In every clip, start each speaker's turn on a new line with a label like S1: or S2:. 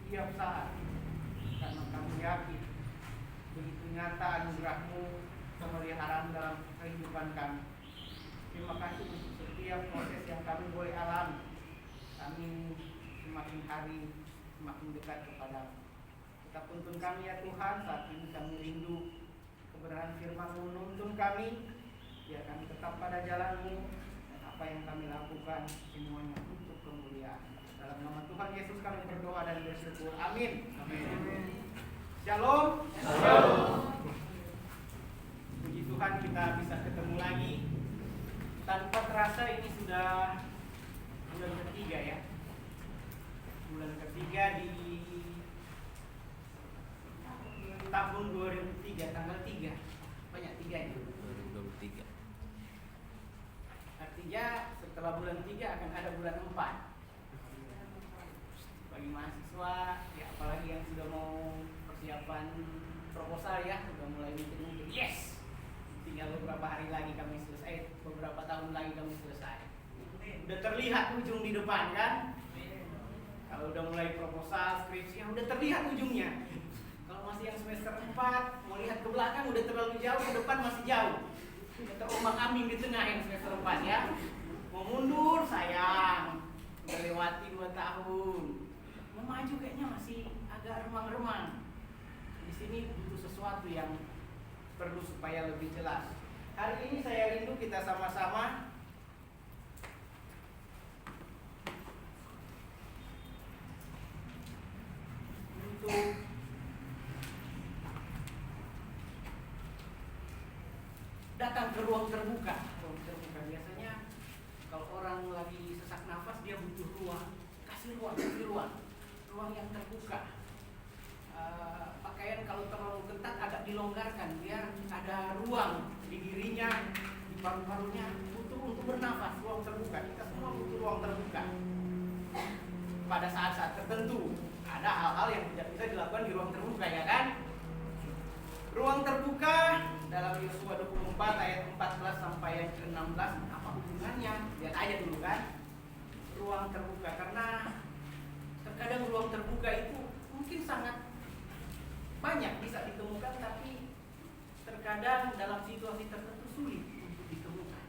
S1: setiap saat, karena kami yakin begitu nyata anugerah-Mu pemeliharaan dalam kehidupan kami. Terima kasih untuk setiap proses yang kami boleh alami. Kami semakin hari semakin dekat kepada-Mu. Tetap tuntun kami ya Tuhan, saat ini kami rindu kebenaran firman-Mu menuntun kami, biar kami tetap pada jalan-Mu, dan apa yang kami lakukan semuanya untuk kemuliaan. Dalam nama Tuhan Yesus kami berdoa dan bersyukur. Amin. Amin. Shalom. Shalom. Puji Tuhan kita bisa ketemu lagi. Tanpa terasa ini sudah bulan ketiga ya. Bulan ketiga di tahun 2003, tanggal 3. Banyak 3 ya.
S2: 2023.
S1: Artinya setelah bulan 3 akan ada bulan 4. Bagi mahasiswa, ya apalagi yang sudah mau persiapan proposal ya, sudah mulai mikir-mikir, yes, tinggal beberapa hari lagi kami selesai, beberapa tahun lagi kami selesai. Udah terlihat ujung di depan kan? Kalau udah mulai proposal, skripsi, udah terlihat ujungnya. Kalau masih yang semester 4, mau lihat ke belakang udah terlalu jauh, ke depan masih jauh. Udah terombang-ambing di tengah yang semester 4 ya. Mau mundur sayang, udah lewati 2 tahun. Mau maju kayaknya masih agak remang-remang. Di sini butuh sesuatu yang perlu supaya lebih jelas. Hari ini saya rindu kita sama-sama untuk datang ke ruang terbuka. Ruang terbuka biasanya kalau orang lagi sesak nafas dia butuh ruang. Kasih ruang. Ruang yang terbuka. Pakaian kalau terlalu ketat agak dilonggarkan biar ada ruang di dirinya, di paru-parunya, butuh untuk bernafas. Ruang terbuka. Kita semua butuh ruang terbuka. Pada saat-saat tertentu ada hal-hal yang tidak bisa dilakukan di ruang terbuka, ya kan? Ruang terbuka dalam Yosua 24 ayat 14 sampai yang ke-16, apa hubungannya? Lihat aja dulu kan. Ruang terbuka, karena terkadang ruang terbuka itu mungkin sangat banyak bisa ditemukan, tapi terkadang dalam situasi tertentu sulit untuk ditemukan.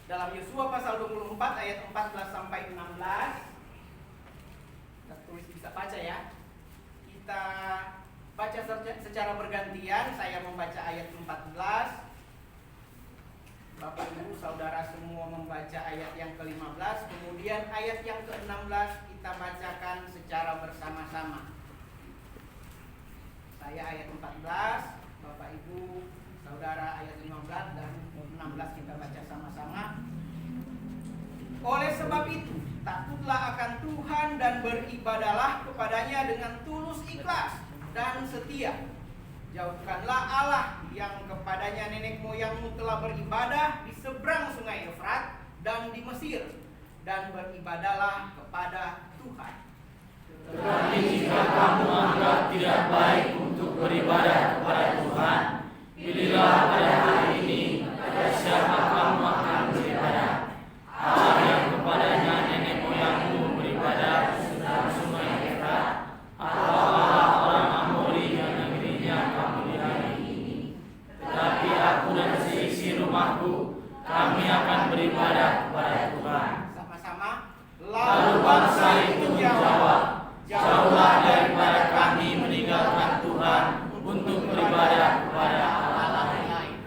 S1: Dalam Yosua pasal 24 ayat 14 sampai 16, kita tulis, bisa baca ya. Kita baca secara bergantian. Saya membaca ayat 14, Bapak Ibu Saudara semua membaca ayat yang ke-15, kemudian ayat yang ke-16 kita bacakan secara bersama-sama. Saya ayat 14, Bapak Ibu Saudara ayat 15 dan 16 kita baca sama-sama. Oleh sebab itu, takutlah akan Tuhan dan beribadalah kepadanya dengan tulus ikhlas dan setia. Jauhkanlah Allah yang kepadanya nenek moyangmu telah beribadah di seberang sungai Efrat dan di Mesir, dan beribadalah kepada Tuhan.
S2: Tetapi jika kamu anggap tidak baik untuk beribadah kepada Tuhan, pilihlah pada hari ini pada siapa kamu akan beribadah. Allah yang kepadanya nenek moyangmu beribadah di seberang sungai Efrat, atau Allah orang Amori yang negerinya kamu lihat ini. Tetapi aku dan seisi rumahku, kami akan beribadah kepada Tuhan.
S1: Sama-sama.
S2: Lalu bangsa itu menjawab, jauhlah daripada kami meninggalkan Tuhan untuk beribadah kepada Allah lain.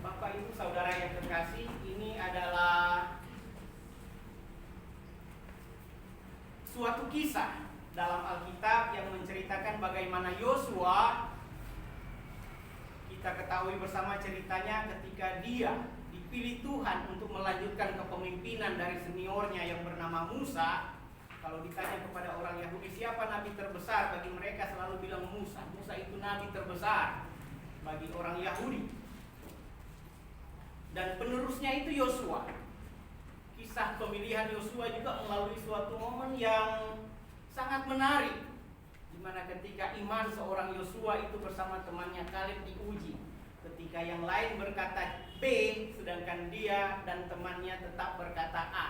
S1: Bapak Ibu Saudara yang terkasih, ini adalah suatu kisah dalam Alkitab yang menceritakan bagaimana Yosua, kita ketahui bersama ceritanya ketika dia dipilih Tuhan untuk melanjutkan kepemimpinan dari seniornya yang bernama Musa. Kalau ditanya kepada orang Yahudi siapa nabi terbesar, bagi mereka selalu bilang Musa. Musa itu nabi terbesar bagi orang Yahudi. Dan penerusnya itu Yosua. Kisah pemilihan Yosua juga melalui suatu momen yang sangat menarik, di mana ketika iman seorang Yosua itu bersama temannya Kaleb diuji. Ketika yang lain berkata B, sedangkan dia dan temannya tetap berkata A.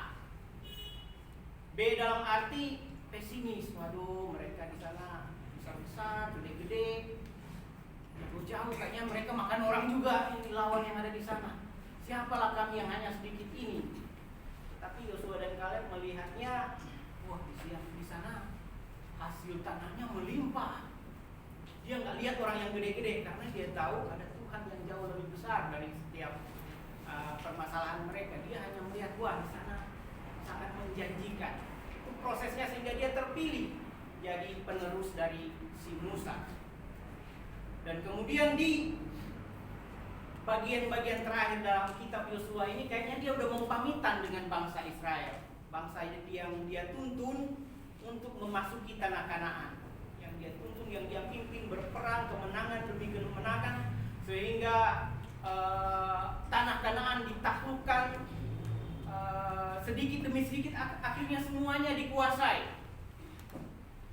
S1: B dalam arti pesimis. Waduh, mereka di sana besar-besar, gede-gede, jauh kayaknya mereka makan orang juga, ini lawan yang ada di sana. Siapalah kami yang hanya sedikit ini. Tetapi Yosua dan Kaleb melihatnya, wah di sana hasil tanahnya melimpah. Dia nggak lihat orang yang gede-gede karena dia tahu ada Tuhan yang jauh lebih besar dari setiap permasalahan mereka. Dia hanya melihat, wah di sana sangat menjanjikan. Itu prosesnya sehingga dia terpilih jadi penerus dari si Musa. Dan kemudian di bagian-bagian terakhir dalam kitab Yosua ini kayaknya dia udah mau pamitan dengan bangsa Israel. Bangsa yang dia tuntun untuk memasuki tanah Kanaan. Yang dia tuntun, yang dia pimpin berperang kemenangan demi kemenangan sehingga tanah Kanaan ditaklukkan sedikit demi sedikit, akhirnya semuanya dikuasai.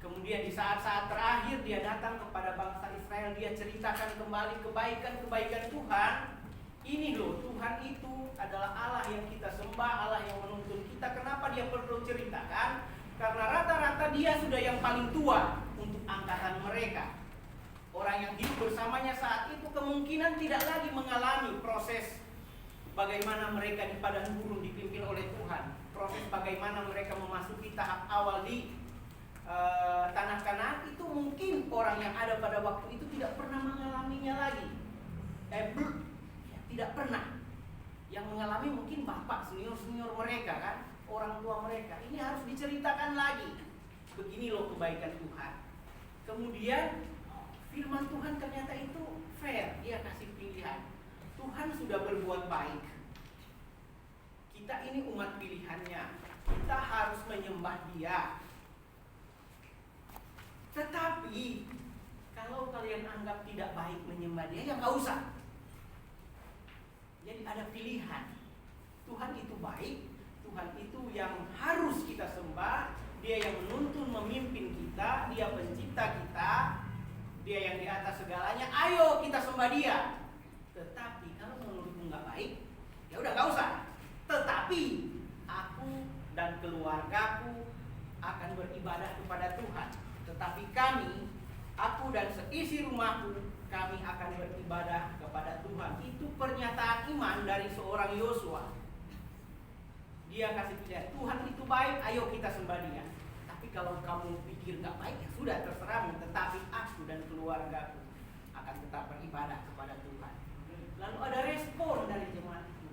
S1: Kemudian di saat-saat terakhir dia datang kepada bangsa Israel, dia ceritakan kembali kebaikan-kebaikan Tuhan. Ini loh, Tuhan itu adalah Allah yang kita sembah, Allah yang menuntun kita. Kenapa dia perlu ceritakan? Karena rata-rata dia sudah yang paling tua untuk angkatan mereka. Orang yang hidup bersamanya saat itu kemungkinan tidak lagi mengalami proses bagaimana mereka di padang gurun dipimpin oleh Tuhan. Proses bagaimana mereka memasuki tahap awal di tanah Kanaan itu mungkin orang yang ada pada waktu itu tidak pernah mengalaminya lagi. Tidak pernah. Yang mengalami mungkin bapak senior-senior mereka kan, orang tua mereka. Ini harus diceritakan lagi. Begini loh kebaikan Tuhan. Kemudian firman Tuhan ternyata itu fair, dia kasih pilihan. Tuhan sudah berbuat baik. Kita ini umat pilihannya. Kita harus menyembah Dia. Tetapi kalau kalian anggap tidak baik menyembah Dia, ya nggak usah. Jadi ada pilihan. Tuhan itu baik, Tuhan itu yang harus kita sembah. Dia yang menuntun, memimpin kita, Dia pencipta kita, Dia yang di atas segalanya. Ayo kita sembah Dia. Tetapi kalau menurutmu nggak baik, ya udah nggak usah. Tetapi aku dan keluargaku akan beribadah kepada Tuhan. Tetapi kami, aku dan seisi rumahku, kami akan beribadah kepada Tuhan. Itu pernyataan iman dari seorang Yosua. Dia kasih pilihan, Tuhan itu baik, ayo kita sembah Dia. Tapi kalau kamu pikir gak baik, ya sudah terserahmu. Tetapi aku dan keluargaku akan tetap beribadah kepada Tuhan. Lalu ada respon dari jemaat itu,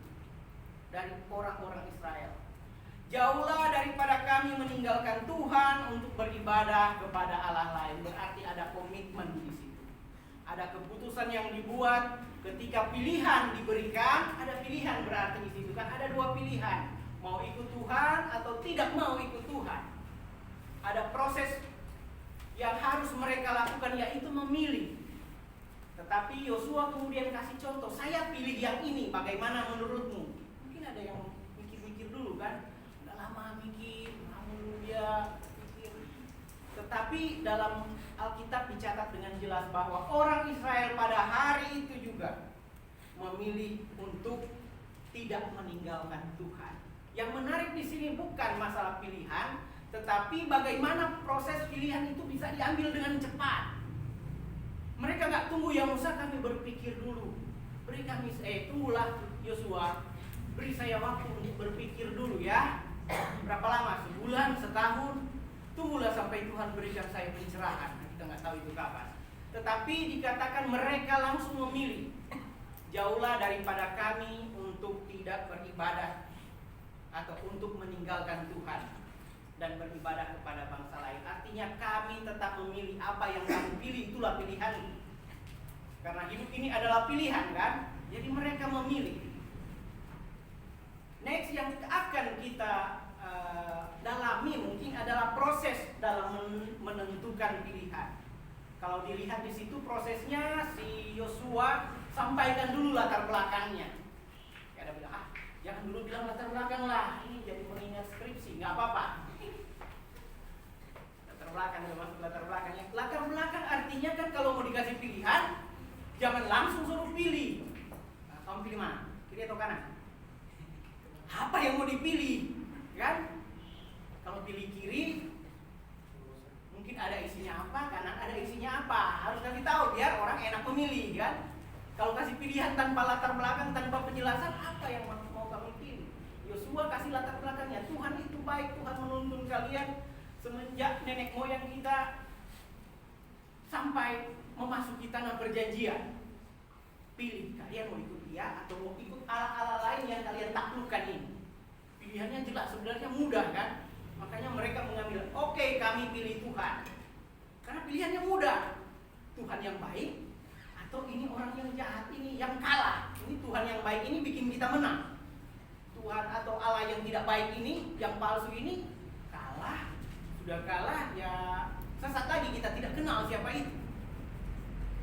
S1: dari orang-orang Israel. Jauhlah daripada kami meninggalkan Tuhan untuk beribadah kepada Allah lain. Berarti ada komitmen di situ. Ada keputusan yang dibuat ketika pilihan diberikan. Ada pilihan berarti di situ kan ada dua pilihan, mau ikut Tuhan atau tidak mau ikut Tuhan. Ada proses yang harus mereka lakukan, yaitu memilih. Tetapi Yosua kemudian kasih contoh, saya pilih yang ini, bagaimana menurutmu? Mungkin ada yang mikir-mikir dulu kan. Lama mikir, namun dia pikir. Tetapi dalam Alkitab dicatat dengan jelas bahwa orang Israel pada hari itu juga memilih untuk tidak meninggalkan Tuhan. Yang menarik di sini bukan masalah pilihan, tetapi bagaimana proses pilihan itu bisa diambil dengan cepat. Mereka nggak tunggu, ya Musa kami berpikir dulu. Beri kami, tunggulah Yosua, beri saya waktu untuk berpikir dulu ya. Berapa lama? Sebulan, setahun? Tunggulah sampai Tuhan berikan saya pencerahan. Kita nggak tahu itu kapan. Tetapi dikatakan mereka langsung memilih, jauhlah daripada kami untuk tidak beribadah atau untuk meninggalkan Tuhan dan beribadah kepada bangsa lain. Artinya kami tetap memilih apa yang kami pilih, itulah pilihan. Karena hidup ini adalah pilihan kan? Jadi mereka memilih. Next yang akan kita dalami mungkin adalah proses dalam menentukan pilihan. Kalau dilihat di situ prosesnya, si Yosua sampaikan dulu latar belakangnya. Ada bilang, jangan dulu bilang latar belakang lah, ini jadi mengingat skripsi, nggak apa-apa. Latar belakang, masuk latar belakangnya. Latar belakang artinya kan kalau mau dikasih pilihan, jangan langsung suruh pilih. Nah, kamu pilih mana? Kiri atau kanan? Apa yang mau dipilih? Kan? Kalau pilih kiri, Kalau kasih pilihan tanpa latar belakang, tanpa penjelasan, apa yang mau kamu pilih? Yosua kasih latar belakangnya. Tuhan itu baik, Tuhan menuntun kalian semenjak nenek moyang kita sampai memasuki tanah perjanjian. Pilih, kalian mau ikut dia atau mau ikut ala-ala lain yang kalian taklukkan ini. Pilihannya jelas, sebenarnya mudah kan? Makanya mereka mengambil, oke, kami pilih Tuhan. Karena pilihannya mudah. Tuhan yang baik atau ini orang yang jahat ini yang kalah. Ini Tuhan yang baik ini bikin kita menang. Tuhan atau Allah yang tidak baik ini, yang palsu ini kalah. Sudah kalah ya sesat lagi, kita tidak kenal siapa itu.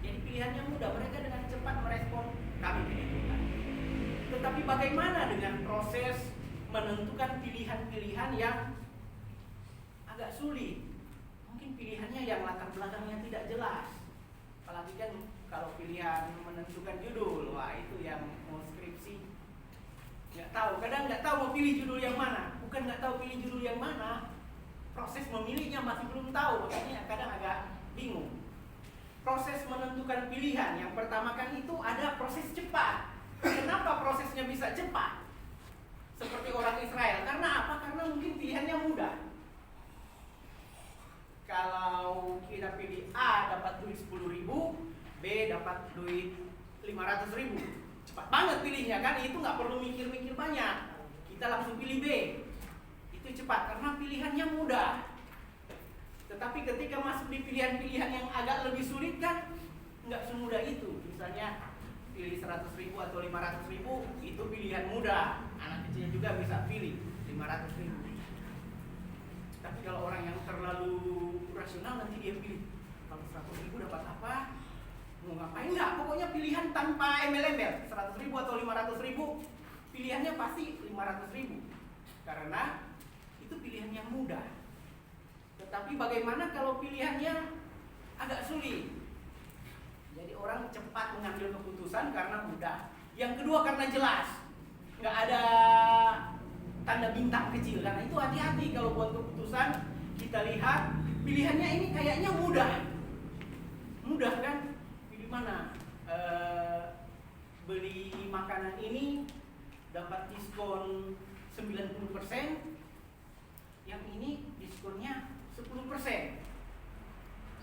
S1: Jadi pilihannya mudah, mereka dengan cepat merespon kami pilih Tuhan. Tetapi bagaimana dengan proses menentukan pilihan-pilihan yang agak sulit? Mungkin pilihannya yang latar belakangnya tidak jelas. Apalagi kan kalau pilihan menentukan judul, wah itu yang mau skripsi nggak tahu, kadang nggak tahu mau pilih judul yang mana. Bukan nggak tahu pilih judul yang mana, proses memilihnya masih belum tahu, makanya kadang agak bingung. Proses menentukan pilihan yang pertama kan itu ada proses cepat. Kenapa prosesnya bisa cepat? Seperti orang Israel, karena apa? Karena mungkin pilihannya mudah. Kalau kita pilih A dapat duit 10.000, B dapat duit 500.000. Cepat banget pilihnya kan, itu nggak perlu mikir-mikir banyak. Kita langsung pilih B. Itu cepat karena pilihannya mudah. Tetapi ketika masuk di pilihan-pilihan yang agak lebih sulit kan nggak semudah itu. Misalnya pilih 100.000 atau 500.000, itu pilihan mudah. Anak kecil juga bisa pilih 500.000. Tapi kalau orang yang terlalu rasional nanti dia pilih, kalau 100.000 dapat apa? Mau ngapain? Enggak, pokoknya pilihan tanpa embel-embel. 100.000 atau 500.000, pilihannya pasti 500.000. Karena itu pilihan yang mudah. Tetapi bagaimana kalau pilihannya agak sulit? Jadi orang cepat mengambil keputusan karena mudah. Yang kedua karena jelas, nggak ada tanda bintang kecil. Karena itu hati-hati kalau buat keputusan. Kita lihat pilihannya ini kayaknya mudah. Mudah kan? Pilih mana? Beli makanan ini dapat diskon 90%. Yang ini diskonnya 10%.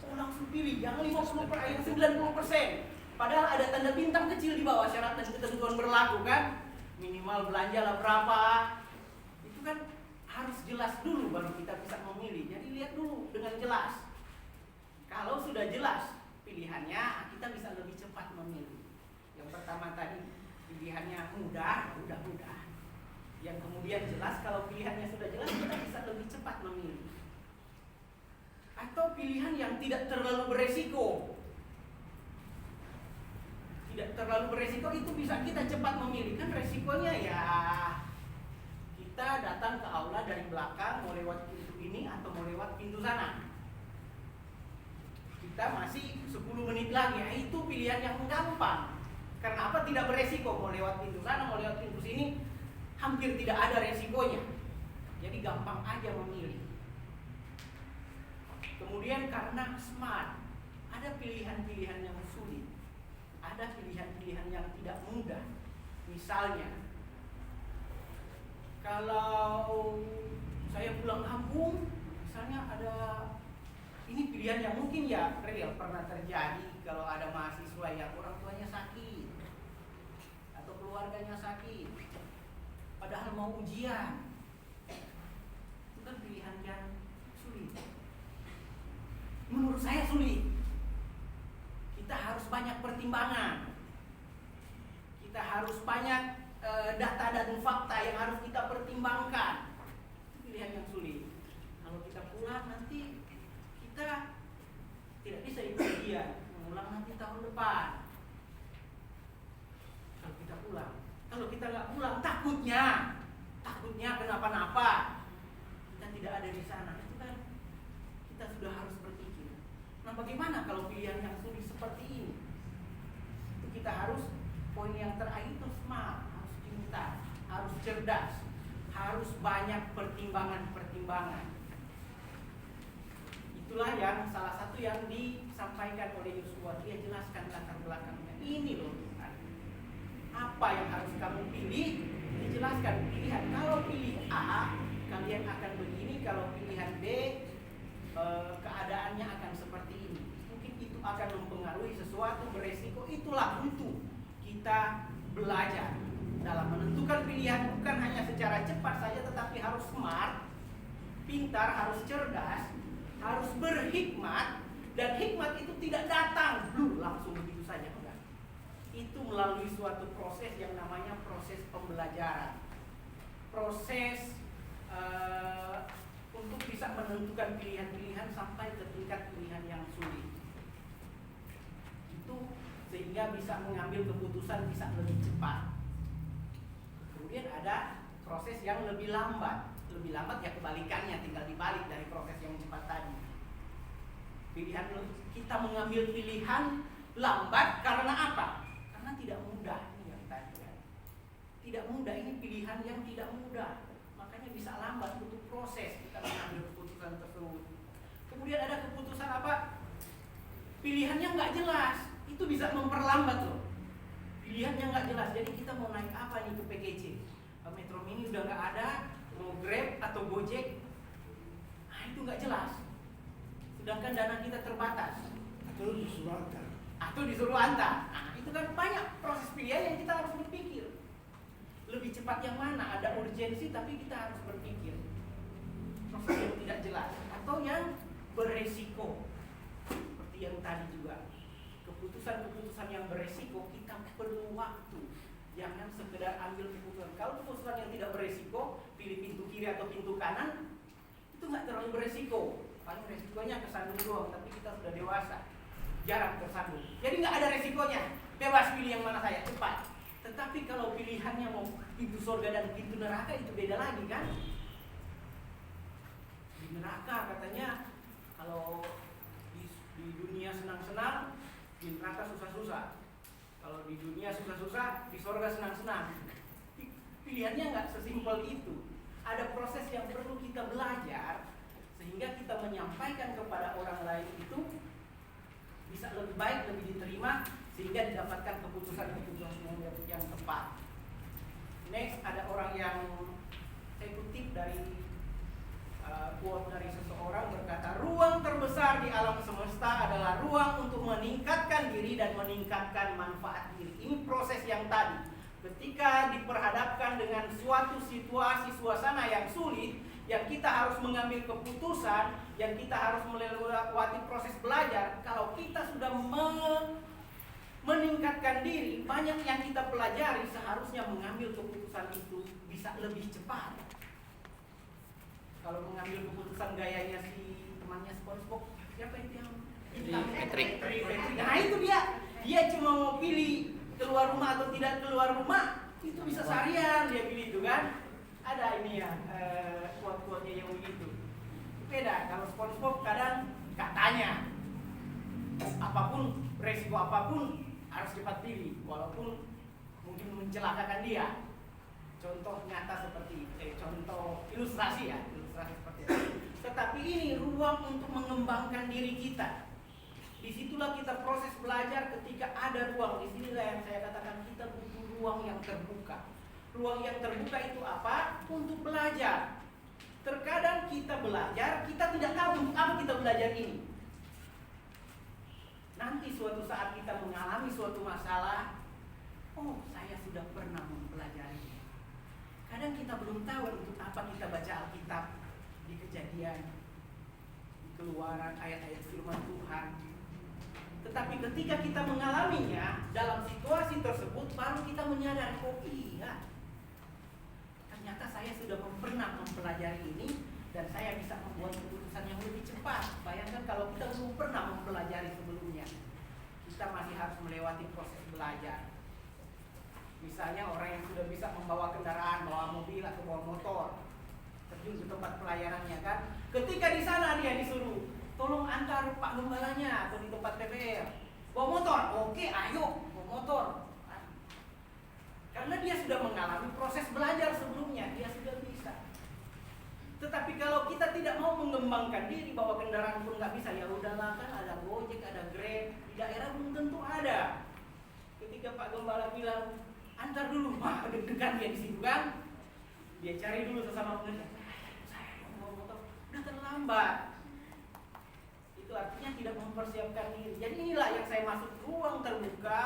S1: Oh, langsung pilih yang 50%, yang 90%. Padahal ada tanda bintang kecil di bawah, syarat dan ketentuan berlaku kan? Minimal belanja lah berapa. Itu kan harus jelas dulu baru kita bisa memilih. Jadi lihat dulu dengan jelas. Kalau sudah jelas pilihannya, kita bisa lebih cepat memilih. Yang pertama tadi pilihannya mudah. Yang kemudian jelas, kalau pilihannya sudah jelas kita bisa lebih cepat memilih. Atau pilihan yang tidak terlalu beresiko. Tidak terlalu beresiko itu bisa kita cepat memilih. Kan resikonya ya kita datang ke aula dari belakang, mau lewat pintu ini atau mau lewat pintu sana. Kita masih 10 menit lagi, itu pilihan yang gampang. Karena apa? Tidak beresiko, mau lewat pintu sana, mau lewat pintu sini, hampir tidak ada resikonya. Jadi gampang aja memilih. Kemudian karena smart, ada pilihan-pilihan yang sulit, ada pilihan-pilihan yang tidak mudah. Misalnya, kalau saya pulang kampung, misalnya ada ini pilihan yang mungkin ya real pernah terjadi. Kalau ada mahasiswa yang orang tuanya sakit atau keluarganya sakit, padahal mau ujian, itu kan pilihan yang sulit. Menurut saya sulit. Kita harus banyak pertimbangan. Kita harus banyak data dan fakta yang harus kita pertimbangkan. Itu pilihan yang sulit. Kalau kita pulang nanti kita tidak bisa ikut ujian, mengulang nanti tahun depan. Kalau kita pulang, kalau kita nggak pulang, takutnya kenapa-napa, kita tidak ada di sana. Itu kan kita sudah harus berpikir. Nah, bagaimana kalau pilihan yang sulit seperti ini? Itu kita harus, poin yang terakhir itu smart, harus pintar, harus cerdas, harus banyak pertimbangan. Itulah yang salah satu yang disampaikan oleh Yosua. Dia jelaskan latar belakangnya. Ini loh Tuhan. apa yang harus kamu pilih, dijelaskan pilihan. Kalau pilih A, kalian akan begini. Kalau pilihan B, keadaannya akan seperti ini. Mungkin itu akan mempengaruhi sesuatu, beresiko. Itulah butuh kita belajar dalam menentukan pilihan, bukan hanya secara cepat saja, tetapi harus smart, pintar, harus cerdas, harus berhikmat. Dan hikmat itu tidak datang langsung begitu saja, enggak. Itu melalui suatu proses yang namanya proses pembelajaran, proses untuk bisa menentukan pilihan-pilihan sampai ke tingkat pilihan yang sulit. Itu sehingga bisa mengambil keputusan bisa lebih cepat. Kemudian ada proses yang lebih lambat. Lebih lambat ya kebalikannya, tinggal dibalik dari proses yang cepat tadi. Pilihan kita mengambil pilihan lambat karena apa? Karena tidak mudah. Ini yang tadi kan. Tidak mudah, ini pilihan yang tidak mudah. Makanya bisa lambat, butuh proses kita mengambil keputusan tersebut. Kemudian ada keputusan apa? Pilihannya nggak jelas. Itu bisa memperlambat loh. Pilihannya nggak jelas. Jadi kita mau naik apa nih ke PGC? Metro Mini udah nggak ada, mau Grab atau Gojek? Nah itu nggak jelas. Sedangkan dana kita terbatas. Atau disuruh antar. Nah itu kan banyak proses pilihan yang kita harus berpikir. Lebih cepat yang mana? Ada urgensi tapi kita harus berpikir. Proses yang tidak jelas atau yang beresiko. Seperti yang tadi juga. Keputusan-keputusan yang beresiko kita perlu waktu. Jangan sekedar ambil keputusan. Kalau keputusan yang tidak beresiko, pilih pintu kiri atau pintu kanan, itu nggak terlalu beresiko. Paling resikonya kesandung doang, tapi kita sudah dewasa, jarang tersandung. Jadi nggak ada resikonya, bebas pilih yang mana saya, cepat. Tetapi kalau pilihannya mau pintu surga dan pintu neraka itu beda lagi kan? Di neraka katanya kalau di dunia senang-senang, di neraka susah-susah. Kalau di dunia susah-susah, di surga senang-senang. Pilihannya nggak sesimpel itu. Ada proses yang perlu kita belajar sehingga kita menyampaikan kepada orang lain itu bisa lebih baik, lebih diterima, sehingga didapatkan keputusan-keputusan yang tepat. Next, ada orang yang saya kutip dari quote dari seseorang berkata, ruang terbesar di alam semesta adalah ruang untuk meningkatkan diri dan meningkatkan manfaat diri. Ini proses yang tadi. Ketika diperhadapkan dengan suatu situasi, suasana yang sulit, yang kita harus mengambil keputusan, yang kita harus melewati proses belajar. Kalau kita sudah meningkatkan diri, banyak yang kita pelajari, seharusnya mengambil keputusan itu bisa lebih cepat. Kalau mengambil keputusan gayanya si temannya SpongeBob, siapa itu yang
S2: Patrick.
S1: Nah itu dia cuma mau pilih keluar rumah atau tidak keluar rumah, itu bisa seharian dia pilih itu kan. Ada ini ya quote-quote-nya yang begitu. Beda kalau SpongeBob kadang katanya apapun, resiko apapun harus cepat pilih, walaupun mungkin mencelakakan dia. Contoh nyata seperti contoh ilustrasi seperti itu. Tetapi ini ruang untuk mengembangkan diri kita. Disitulah kita proses belajar ketika ada ruang. Disinilah yang saya katakan kita butuh ruang yang terbuka. Ruang yang terbuka itu apa? Untuk belajar. Terkadang kita belajar, kita tidak tahu untuk apa kita belajar ini. Nanti suatu saat kita mengalami suatu masalah, oh saya sudah pernah mempelajari. Kadang kita belum tahu untuk apa kita baca Alkitab di Kejadian, di Keluaran, ayat-ayat firman Tuhan. Tetapi ketika kita mengalaminya dalam situasi tersebut, baru kita menyadari, oh iya, ternyata saya sudah pernah mempelajari ini dan saya bisa membuat keputusan yang lebih cepat. Bayangkan kalau kita belum pernah mempelajari sebelumnya, kita masih harus melewati proses belajar. Misalnya orang yang sudah bisa membawa kendaraan, bawa mobil atau bawa motor, terjun ke tempat pelayanannya kan. Ketika di sana dia disuruh, tolong antar Pak Gembalanya atau di tempat TPR. Bawa motor, oke ayo bawa motor. Karena dia sudah mengalami proses belajar sebelumnya, dia sudah bisa. Tetapi kalau kita tidak mau mengembangkan diri, bawa kendaraan pun nggak bisa, ya udahlah kan ada Gojek, ada Grab, di daerah belum tentu ada. Ketika Pak Gembala bilang, antar dulu, wah deg-degan dia di situ kan. Dia cari dulu sesama pengerja. Saya mau motor, udah terlambat. Itu artinya tidak mempersiapkan diri. Jadi inilah yang saya maksud ruang terbuka,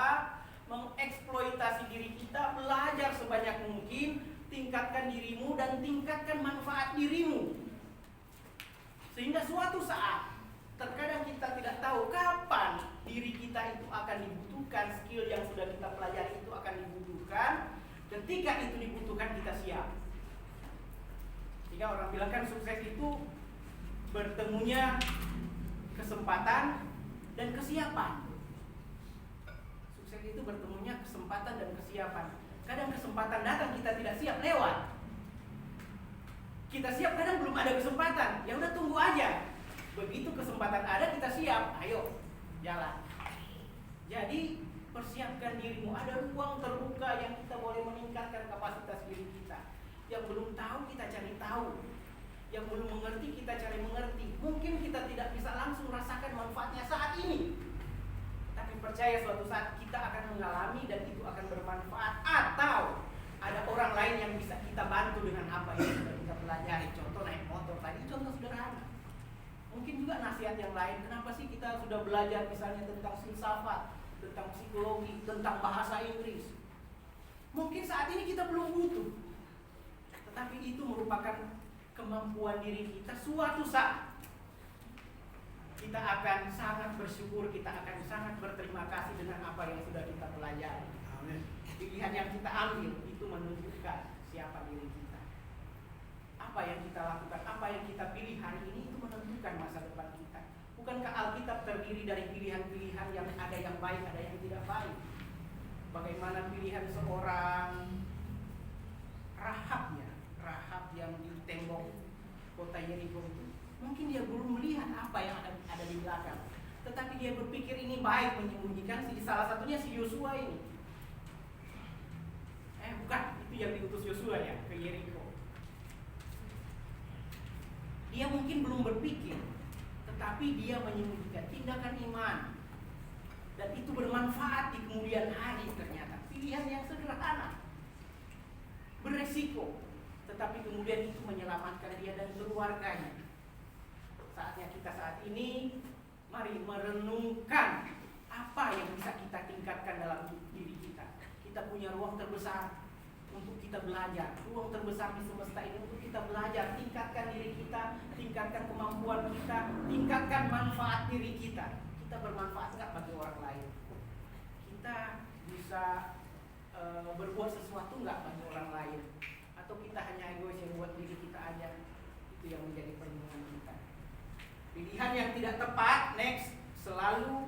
S1: mengeksploitasi diri kita, belajar sebanyak mungkin, tingkatkan dirimu dan tingkatkan manfaat dirimu. Sehingga suatu saat, terkadang kita tidak tahu kapan diri kita itu akan dibutuhkan, skill yang sudah kita pelajari itu akan dibutuhkan. Ketika itu dibutuhkan, kita siap. Jika orang bilang kan sukses itu bertemunya kesempatan dan kesiapan. Sukses itu bertemunya kesempatan dan kesiapan. Kadang kesempatan datang kita tidak siap, lewat. Kita siap, kadang belum ada kesempatan. Ya udah tunggu aja. Begitu kesempatan ada, kita siap. Ayo jalan. Jadi persiapkan dirimu. Ada ruang terbuka yang kita boleh meningkatkan kapasitas diri kita. Yang belum tahu kita cari tahu. Yang belum mengerti kita cari mengerti. Mungkin kita tidak bisa langsung merasakan manfaatnya saat ini, tapi percaya suatu saat kita akan mengalami dan itu akan bermanfaat. Atau ada orang lain yang bisa kita bantu dengan apa yang sudah kita pelajari. Contoh naik motor tadi, contoh sederhana. Mungkin juga nasihat yang lain. Kenapa sih kita sudah belajar misalnya tentang filsafat, tentang psikologi, tentang bahasa Inggris? Mungkin saat ini kita belum butuh, tetapi itu merupakan kemampuan diri kita. Suatu saat kita akan sangat bersyukur, kita akan sangat berterima kasih dengan apa yang sudah kita pelajari. Amin. Pilihan yang kita ambil itu menunjukkan siapa diri kita. Apa yang kita lakukan, apa yang kita pilih hari ini itu menentukan masa depan kita. Bukankah Alkitab terdiri dari pilihan-pilihan yang ada yang baik, ada yang tidak baik? Bagaimana pilihan seorang Rahab yang di tembok kota Yeriko itu? Mungkin dia belum melihat apa yang ada di belakang, tetapi dia berpikir ini baik menyembunyikan. Salah satunya si Yosua ini. Bukan, itu yang diutus Yosua ya ke Yeriko. Dia mungkin belum berpikir, tetapi dia menyembunyikan tindakan iman. Dan itu bermanfaat di kemudian hari ternyata. Pilihan yang sederhana, beresiko, tetapi kemudian itu menyelamatkan dia dan keluarganya. Saatnya kita saat ini, mari merenungkan apa yang bisa kita tingkatkan dalam diri kita. Kita punya ruang terbesar untuk kita belajar. Ruang terbesar di semesta ini untuk kita belajar. Tingkatkan diri kita, tingkatkan kemampuan kita, tingkatkan manfaat diri kita. Kita bermanfaat nggak bagi orang lain? Kita bisa berbuat sesuatu nggak bagi orang lain? Atau kita hanya egois yang buat diri kita aja? Itu yang menjadi perlindungan kita. Pilihan yang tidak tepat, next, selalu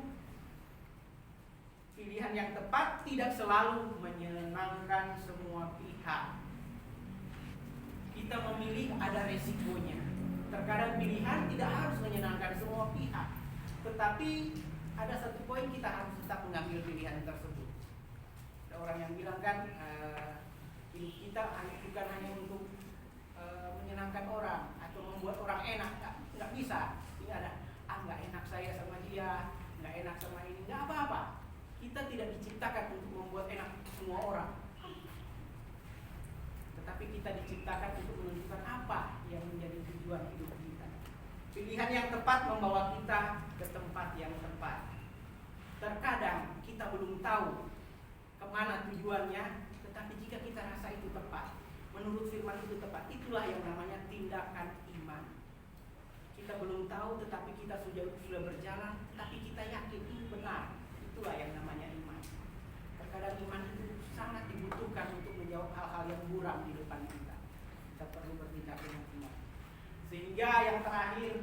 S1: pilihan yang tepat tidak selalu menyenangkan semua pihak. Kita memilih ada resikonya. Terkadang pilihan tidak harus menyenangkan semua pihak, tetapi ada satu poin, kita harus tetap mengambil pilihan tersebut. Ada orang yang bilang kan, hidup kita bukan hanya untuk menyenangkan orang atau membuat orang enak, nggak bisa. Ini ada, nggak enak saya sama dia, nggak enak sama ini, nggak apa-apa. Kita tidak diciptakan untuk membuat enak semua orang, tetapi kita diciptakan untuk menunjukkan apa yang menjadi tujuan hidup kita. Pilihan yang tepat membawa kita ke tempat yang tepat. Terkadang kita belum tahu kemana tujuannya, tetapi jika kita rasa itu tepat, menurut firman itu tepat, itulah yang namanya tindakan iman. Kita belum tahu, tetapi kita sudah berjalan, tapi kita yakin ini benar. Itulah yang namanya iman. Terkadang iman itu sangat dibutuhkan untuk menjawab hal-hal yang buram di depan kita. Kita perlu bertindak dengan iman. Sehingga yang terakhir,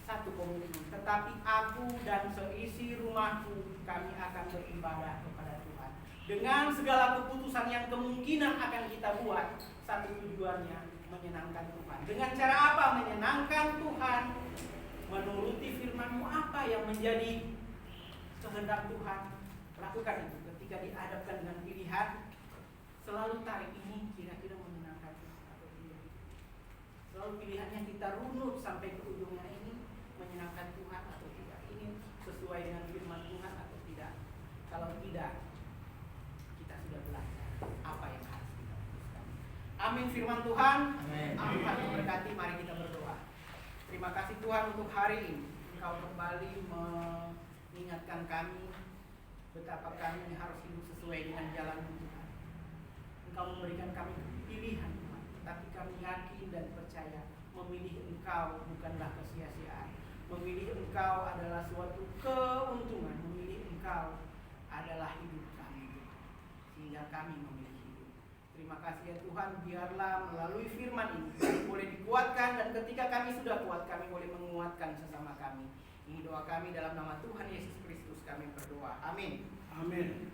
S1: satu komitmen. Tetapi aku dan seisi rumahku, kami akan beribadah kepada Tuhan. Dengan segala keputusan yang kemungkinan akan kita buat, satu tujuannya menyenangkan Tuhan. Dengan cara apa menyenangkan Tuhan? Menuruti firman-Mu, apa yang menjadi kehendak Tuhan, lakukan itu. Ketika dihadapkan dengan pilihan, selalu tarik ini kira-kira menyenangkan Tuhan atau tidak. Selalu pilihannya kita runut sampai ke ujungnya, ini menyenangkan Tuhan atau tidak, ini sesuai dengan firman Tuhan atau tidak. Kalau tidak, kita sudah belajar. Amin firman Tuhan.
S2: Amin.
S1: Tuhan memberkati. Mari kita berdoa. Terima kasih Tuhan untuk hari ini. Engkau kembali mengingatkan kami betapa kami harus hidup sesuai dengan jalan Tuhan. Engkau memberikan kami pilihan Tuhan, tapi kami yakin dan percaya memilih Engkau bukanlah kesia-siaan. Memilih Engkau adalah suatu keuntungan. Memilih Engkau adalah hidup kami, sehingga kami memilih hidup. Terima kasih ya Tuhan, biarlah melalui firman ini kami boleh dikuatkan, dan ketika kami sudah kuat, kami boleh menguatkan sesama kami. Ini doa kami dalam nama Tuhan Yesus Kristus kami berdoa. Amin.
S3: Amin.